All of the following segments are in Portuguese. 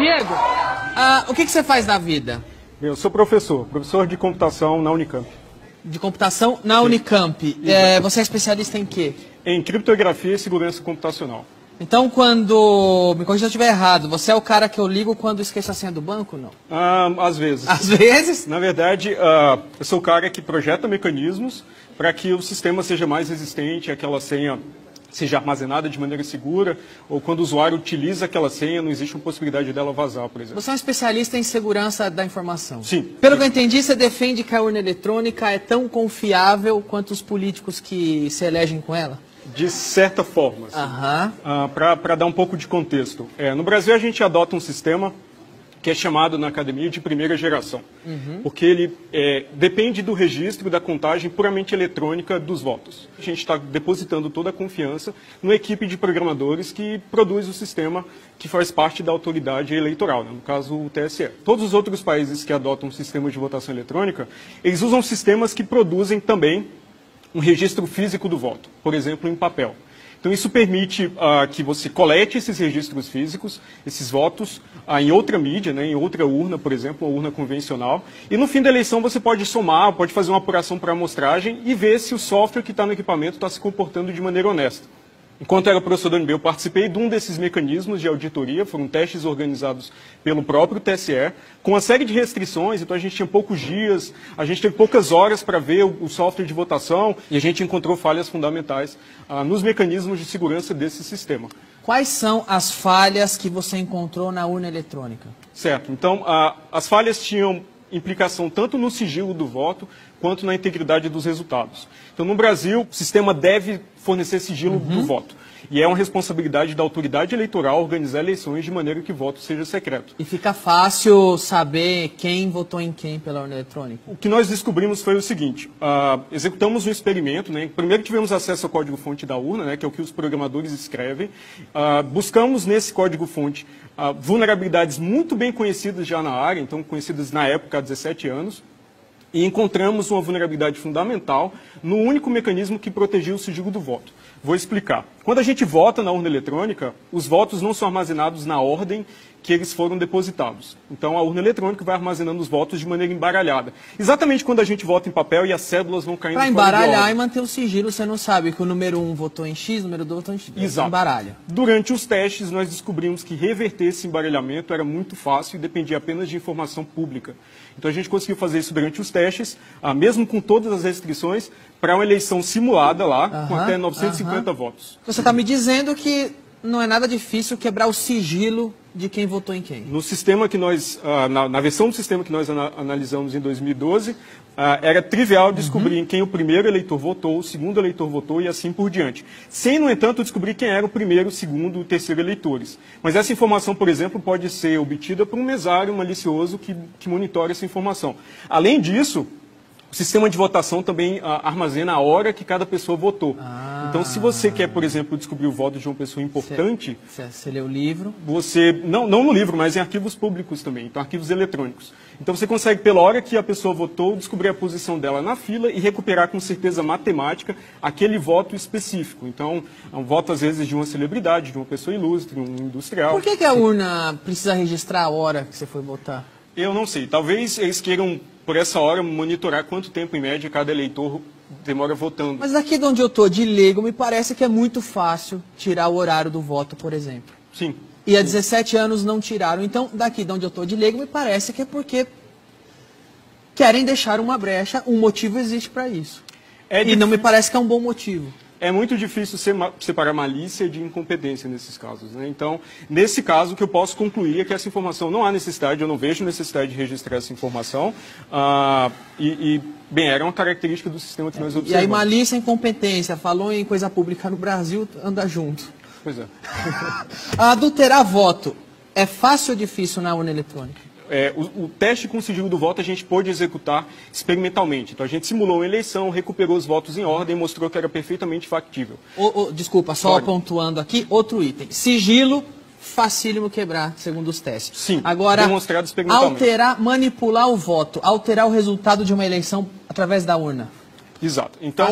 Diego, o que você faz na vida? Eu sou professor de computação na Unicamp. De computação na Unicamp. Você é especialista em quê? Em criptografia e segurança computacional. Então, quando... Me corrija se eu estiver errado. Você é o cara que eu ligo quando esqueço a senha do banco, não? Às vezes. Às vezes? Na verdade, eu sou o cara que projeta mecanismos para que o sistema seja mais resistente, aquela senha seja armazenada de maneira segura, ou quando o usuário utiliza aquela senha, não existe uma possibilidade dela vazar, por exemplo. Você é um especialista em segurança da informação. Sim. Pelo que eu entendi, você defende que a urna eletrônica é tão confiável quanto os políticos que se elegem com ela? De certa forma. Para dar um pouco de contexto. No Brasil, a gente adota um sistema que é chamado na academia de primeira geração, porque ele depende do registro da contagem puramente eletrônica dos votos. A gente está depositando toda a confiança numa equipe de programadores que produz o sistema que faz parte da autoridade eleitoral, né? No caso o TSE. Todos os outros países que adotam um sistema de votação eletrônica, eles usam sistemas que produzem também um registro físico do voto, por exemplo, em papel. Então, isso permite que você colete esses registros físicos, esses votos, em outra mídia, né, em outra urna, por exemplo, uma urna convencional. E no fim da eleição você pode somar, pode fazer uma apuração para amostragem e ver se o software que está no equipamento está se comportando de maneira honesta. Enquanto era professor da UNB, eu participei de um desses mecanismos de auditoria, foram testes organizados pelo próprio TSE, com uma série de restrições, então a gente tinha poucos dias, a gente teve poucas horas para ver o software de votação e a gente encontrou falhas fundamentais nos mecanismos de segurança desse sistema. Quais são as falhas que você encontrou na urna eletrônica? Certo, então as falhas tinham implicação tanto no sigilo do voto quanto na integridade dos resultados. Então, no Brasil, o sistema deve fornecer sigilo do voto. E é uma responsabilidade da autoridade eleitoral organizar eleições de maneira que o voto seja secreto. E fica fácil saber quem votou em quem pela urna eletrônica? O que nós descobrimos foi o seguinte, executamos um experimento, né? Primeiro tivemos acesso ao código-fonte da urna, né? Que é o que os programadores escrevem, buscamos nesse código-fonte vulnerabilidades muito bem conhecidas já na área, então conhecidas na época há 17 anos, e encontramos uma vulnerabilidade fundamental no único mecanismo que protegia o sigilo do voto. Vou explicar. Quando a gente vota na urna eletrônica, os votos não são armazenados na ordem que eles foram depositados. Então, a urna eletrônica vai armazenando os votos de maneira embaralhada. Exatamente quando a gente vota em papel e as cédulas vão caindo fora de ordem. Para embaralhar e manter o sigilo, você não sabe que o número 1 votou em X, o número 2 votou em X. Exato. Embaralha. Durante os testes, nós descobrimos que reverter esse embaralhamento era muito fácil e dependia apenas de informação pública. Então, a gente conseguiu fazer isso durante os testes, mesmo com todas as restrições, para uma eleição simulada lá, com até 950 votos. Você está me dizendo que não é nada difícil quebrar o sigilo de quem votou em quem? No sistema que nós, na versão do sistema que nós analisamos em 2012, era trivial descobrir em quem o primeiro eleitor votou, o segundo eleitor votou e assim por diante. Sem, no entanto, descobrir quem era o primeiro, o segundo e o terceiro eleitores. Mas essa informação, por exemplo, pode ser obtida por um mesário malicioso que monitora essa informação. Além disso, o sistema de votação também armazena a hora que cada pessoa votou. Então, se você quer, por exemplo, descobrir o voto de uma pessoa importante... Você lê o livro? Você, não no livro, mas em arquivos públicos também, então arquivos eletrônicos. Então, você consegue, pela hora que a pessoa votou, descobrir a posição dela na fila e recuperar com certeza matemática aquele voto específico. Então, é um voto, às vezes, de uma celebridade, de uma pessoa ilustre, um industrial. Por que a urna precisa registrar a hora que você foi votar? Eu não sei. Talvez eles queiram, por essa hora, monitorar quanto tempo, em média, cada eleitor demora votando. Mas aqui de onde eu estou, de leigo, me parece que é muito fácil tirar o horário do voto, por exemplo. Sim. E há 17 anos não tiraram. Então, daqui de onde eu estou, de leigo, me parece que é porque querem deixar uma brecha, um motivo existe para isso. E não me parece que é um bom motivo. É muito difícil separar malícia de incompetência nesses casos, né? Então, nesse caso, o que eu posso concluir é que essa informação não há necessidade, eu não vejo necessidade de registrar essa informação. Bem, era uma característica do sistema que nós observamos. E aí, malícia e incompetência, falou em coisa pública no Brasil, anda junto. Pois é. Adulterar voto é fácil ou difícil na urna eletrônica? O teste com sigilo do voto a gente pôde executar experimentalmente. Então, a gente simulou uma eleição, recuperou os votos em ordem e mostrou que era perfeitamente factível. Desculpa, só pontuando aqui, outro item. Sigilo, facílimo quebrar, segundo os testes. Sim, agora, demonstrado experimentalmente. Manipular o voto, alterar o resultado de uma eleição através da urna. Exato. Então,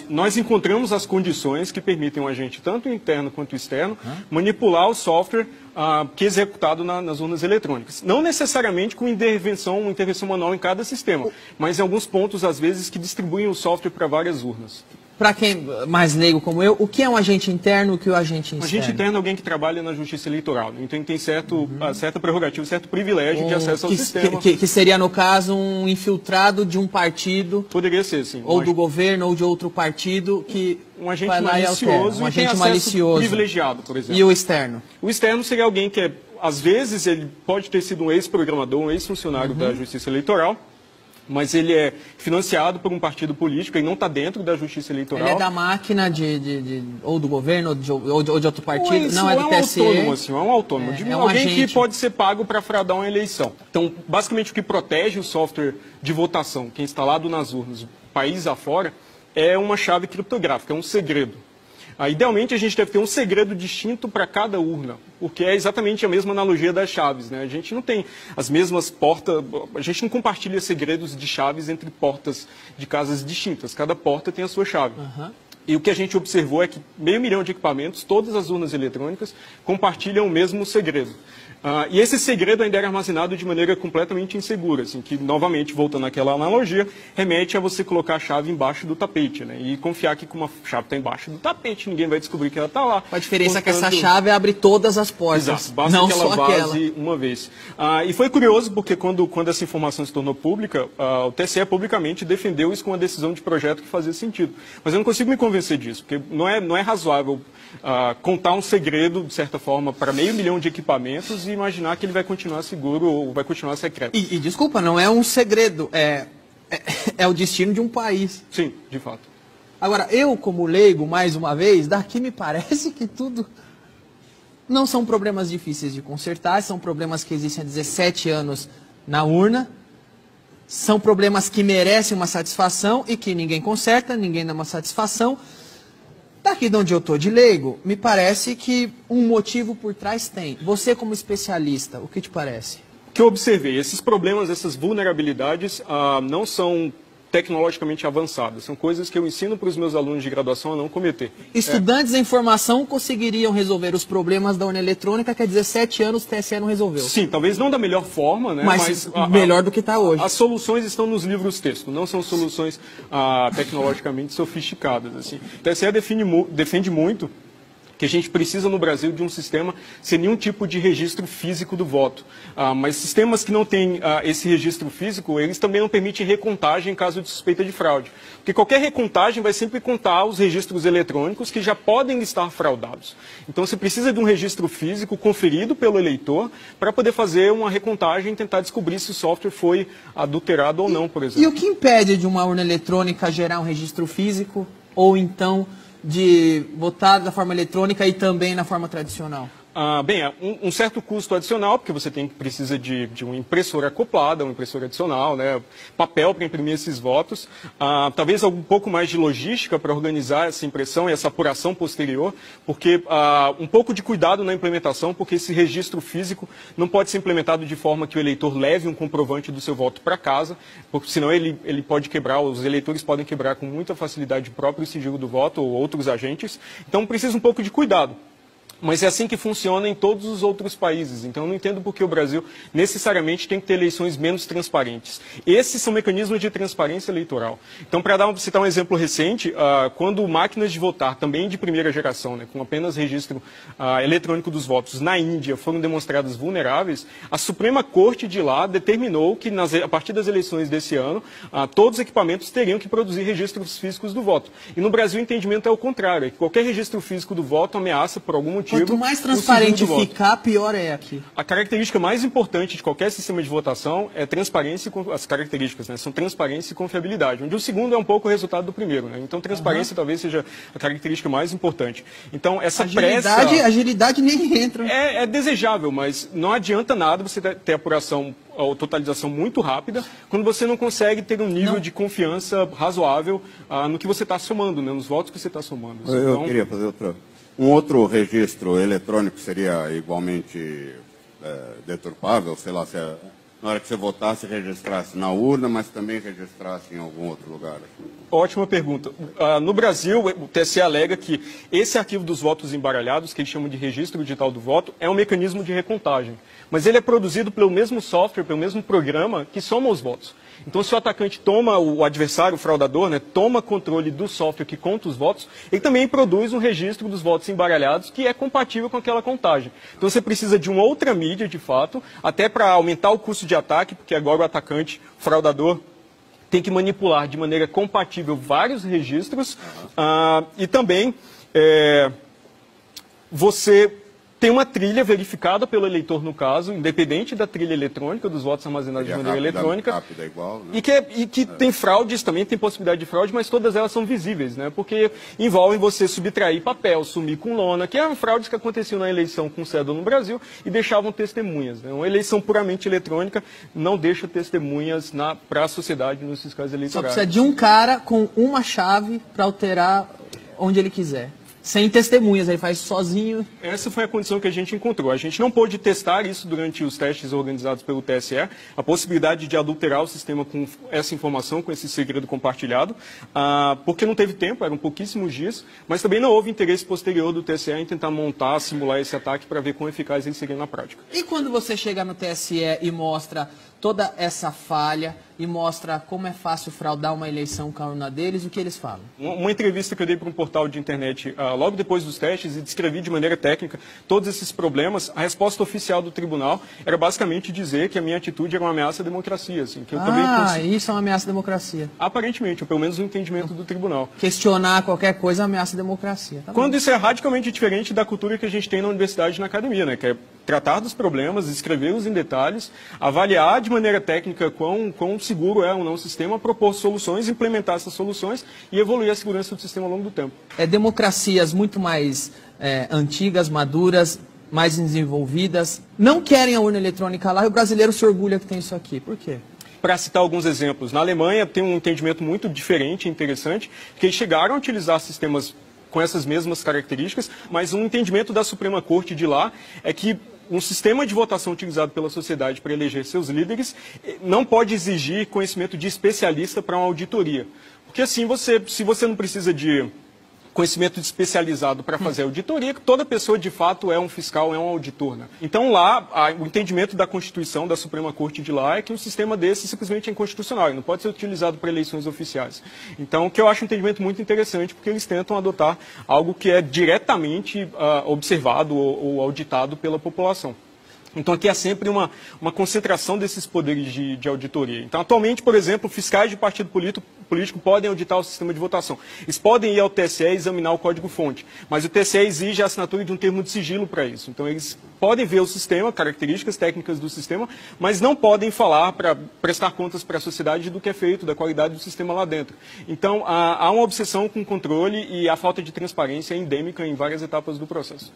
nós encontramos as condições que permitem um agente, tanto interno quanto externo, manipular o software que é executado nas urnas eletrônicas. Não necessariamente com uma intervenção manual em cada sistema, mas em alguns pontos, às vezes, que distribuem o software para várias urnas. Para quem mais leigo como eu, o que é um agente interno e o que é o agente externo? Um agente interno é alguém que trabalha na justiça eleitoral. Então, tem certa prerrogativa, certo privilégio de acesso ao sistema. Que seria, no caso, um infiltrado de um partido. Poderia ser, sim. Ou do governo, ou de outro partido, que um agente malicioso, um agente malicioso privilegiado, por exemplo. E o externo? O externo seria alguém que, às vezes, ele pode ter sido um ex-programador, um ex-funcionário da justiça eleitoral, mas ele é financiado por um partido político, ele não está dentro da justiça eleitoral. Ele é da máquina ou do governo, ou de outro partido, não é do TSE. É um autônomo, alguém que pode ser pago para fraudar uma eleição. Então, basicamente, o que protege o software de votação, que é instalado nas urnas, país afora, é uma chave criptográfica, é um segredo. Idealmente, a gente deve ter um segredo distinto para cada urna, porque é exatamente a mesma analogia das chaves, né? A gente não tem as mesmas portas, a gente não compartilha segredos de chaves entre portas de casas distintas. Cada porta tem a sua chave. E o que a gente observou é que 500 mil de equipamentos, todas as urnas eletrônicas, compartilham o mesmo segredo. E esse segredo ainda era armazenado de maneira completamente insegura, assim, que, novamente, voltando àquela analogia, remete a você colocar a chave embaixo do tapete, né? E confiar que com uma chave está embaixo do tapete, ninguém vai descobrir que ela está lá. A diferença é que essa chave abre todas as portas, exato, basta não que ela só vaze aquela. uma vez. E foi curioso porque quando essa informação se tornou pública, o TSE publicamente defendeu isso com uma decisão de projeto que fazia sentido. Mas eu não consigo me convencer disso, porque não é razoável contar um segredo, de certa forma, para 500 mil de equipamentos e imaginar que ele vai continuar seguro ou vai continuar secreto. E desculpa, não é um segredo, é o destino de um país. Sim, de fato. Agora, eu como leigo, mais uma vez, daqui me parece que tudo não são problemas difíceis de consertar, são problemas que existem há 17 anos na urna, são problemas que merecem uma satisfação e que ninguém conserta, ninguém dá uma satisfação. Daqui de onde eu estou de leigo, me parece que um motivo por trás tem. Você como especialista, o que te parece? O que eu observei, esses problemas, essas vulnerabilidades não são tecnologicamente avançadas. São coisas que eu ensino para os meus alunos de graduação a não cometer. Estudantes em formação conseguiriam resolver os problemas da urna eletrônica que há 17 anos o TSE não resolveu. Sim, talvez não da melhor forma, né? Mas melhor do que está hoje. As soluções estão nos livros texto, não são soluções tecnologicamente sofisticadas. Assim. O TSE defende muito que a gente precisa no Brasil de um sistema sem nenhum tipo de registro físico do voto. Mas sistemas que não têm esse registro físico, eles também não permitem recontagem em caso de suspeita de fraude. Porque qualquer recontagem vai sempre contar os registros eletrônicos que já podem estar fraudados. Então você precisa de um registro físico conferido pelo eleitor para poder fazer uma recontagem e tentar descobrir se o software foi adulterado ou não, por exemplo. E o que impede de uma urna eletrônica gerar um registro físico ou então de votar da forma eletrônica e também na forma tradicional? Bem, um certo custo adicional, porque você precisa de uma impressora acoplada, uma impressora adicional, né, papel para imprimir esses votos, talvez um pouco mais de logística para organizar essa impressão e essa apuração posterior, porque um pouco de cuidado na implementação, porque esse registro físico não pode ser implementado de forma que o eleitor leve um comprovante do seu voto para casa, porque senão ele pode quebrar, os eleitores podem quebrar com muita facilidade o próprio sigilo do voto ou outros agentes, então precisa um pouco de cuidado. Mas é assim que funciona em todos os outros países. Então, eu não entendo por que o Brasil necessariamente tem que ter eleições menos transparentes. Esses são mecanismos de transparência eleitoral. Então, para citar um exemplo recente, quando máquinas de votar, também de primeira geração, né, com apenas registro eletrônico dos votos na Índia, foram demonstradas vulneráveis, a Suprema Corte de lá determinou que, a partir das eleições desse ano, todos os equipamentos teriam que produzir registros físicos do voto. E no Brasil, o entendimento é o contrário. É que qualquer registro físico do voto ameaça, por algum motivo, quanto mais transparente ficar, pior é aqui. A característica mais importante de qualquer sistema de votação é transparência, as características, né, são transparência e confiabilidade, onde o segundo é um pouco o resultado do primeiro, né? Então transparência talvez seja a característica mais importante. Então essa agilidade nem entra. É desejável, mas não adianta nada você ter apuração ou totalização muito rápida quando você não consegue ter um nível de confiança razoável no que você está somando, né, nos votos que você está somando. Eu queria fazer um outro registro eletrônico seria igualmente deturpável, sei lá, se na hora que você votasse, registrasse na urna, mas também registrasse em algum outro lugar? Ótima pergunta. No Brasil, o TSE alega que esse arquivo dos votos embaralhados, que eles chamam de registro digital do voto, é um mecanismo de recontagem. Mas ele é produzido pelo mesmo software, pelo mesmo programa que soma os votos. Então, se o atacante toma, o adversário, o fraudador, né, toma controle do software que conta os votos, ele também produz um registro dos votos embaralhados que é compatível com aquela contagem. Então, você precisa de uma outra mídia, de fato, até para aumentar o custo de ataque, porque agora o atacante, o fraudador, tem que manipular de maneira compatível vários registros. E também você tem uma trilha verificada pelo eleitor, no caso, independente da trilha eletrônica, dos votos armazenados de maneira eletrônica. Rápida, igual, né? E que tem fraudes também, tem possibilidade de fraude, mas todas elas são visíveis, né? Porque envolvem você subtrair papel, sumir com lona, que eram fraudes que aconteciam na eleição com cédula no Brasil e deixavam testemunhas, né? Uma eleição puramente eletrônica não deixa testemunhas para a sociedade nos fiscais eleitorais. Só precisa de um cara com uma chave para alterar onde ele quiser. Sem testemunhas, ele faz sozinho. Essa foi a condição que a gente encontrou. A gente não pôde testar isso durante os testes organizados pelo TSE, a possibilidade de adulterar o sistema com essa informação, com esse segredo compartilhado, porque não teve tempo, eram pouquíssimos dias, mas também não houve interesse posterior do TSE em tentar montar, simular esse ataque para ver quão eficaz ele seria na prática. E quando você chega no TSE e mostra toda essa falha e mostra como é fácil fraudar uma eleição com a urna deles, o que eles falam? Uma entrevista que eu dei para um portal de internet logo depois dos testes e descrevi de maneira técnica todos esses problemas, a resposta oficial do tribunal era basicamente dizer que a minha atitude era uma ameaça à democracia. Assim, que eu também isso é uma ameaça à democracia. Aparentemente, ou pelo menos o entendimento do tribunal. Questionar qualquer coisa ameaça à democracia. Tá Quando isso é radicalmente diferente da cultura que a gente tem na universidade e na academia, né? Que é tratar dos problemas, descrevê-los em detalhes, avaliar de maneira técnica quão seguro é ou não o sistema, propor soluções, implementar essas soluções e evoluir a segurança do sistema ao longo do tempo. Democracias muito mais antigas, maduras, mais desenvolvidas, não querem a urna eletrônica lá e o brasileiro se orgulha que tem isso aqui. Por quê? Para citar alguns exemplos, na Alemanha tem um entendimento muito diferente e interessante, que eles chegaram a utilizar sistemas com essas mesmas características, mas um entendimento da Suprema Corte de lá é que um sistema de votação utilizado pela sociedade para eleger seus líderes não pode exigir conhecimento de especialista para uma auditoria. Porque assim, se você não precisa de conhecimento especializado para fazer auditoria, que toda pessoa de fato é um fiscal, é um auditor. Né? Então lá, o entendimento da Constituição, da Suprema Corte de lá, é que um sistema desse simplesmente é inconstitucional, não pode ser utilizado para eleições oficiais. Então, o que eu acho um entendimento muito interessante, porque eles tentam adotar algo que é diretamente observado ou auditado pela população. Então, aqui há sempre uma concentração desses poderes de auditoria. Então, atualmente, por exemplo, fiscais de partido político podem auditar o sistema de votação. Eles podem ir ao TSE e examinar o código-fonte, mas o TSE exige a assinatura de um termo de sigilo para isso. Então, eles podem ver o sistema, características técnicas do sistema, mas não podem falar para prestar contas para a sociedade do que é feito, da qualidade do sistema lá dentro. Então, há uma obsessão com o controle e a falta de transparência é endêmica em várias etapas do processo.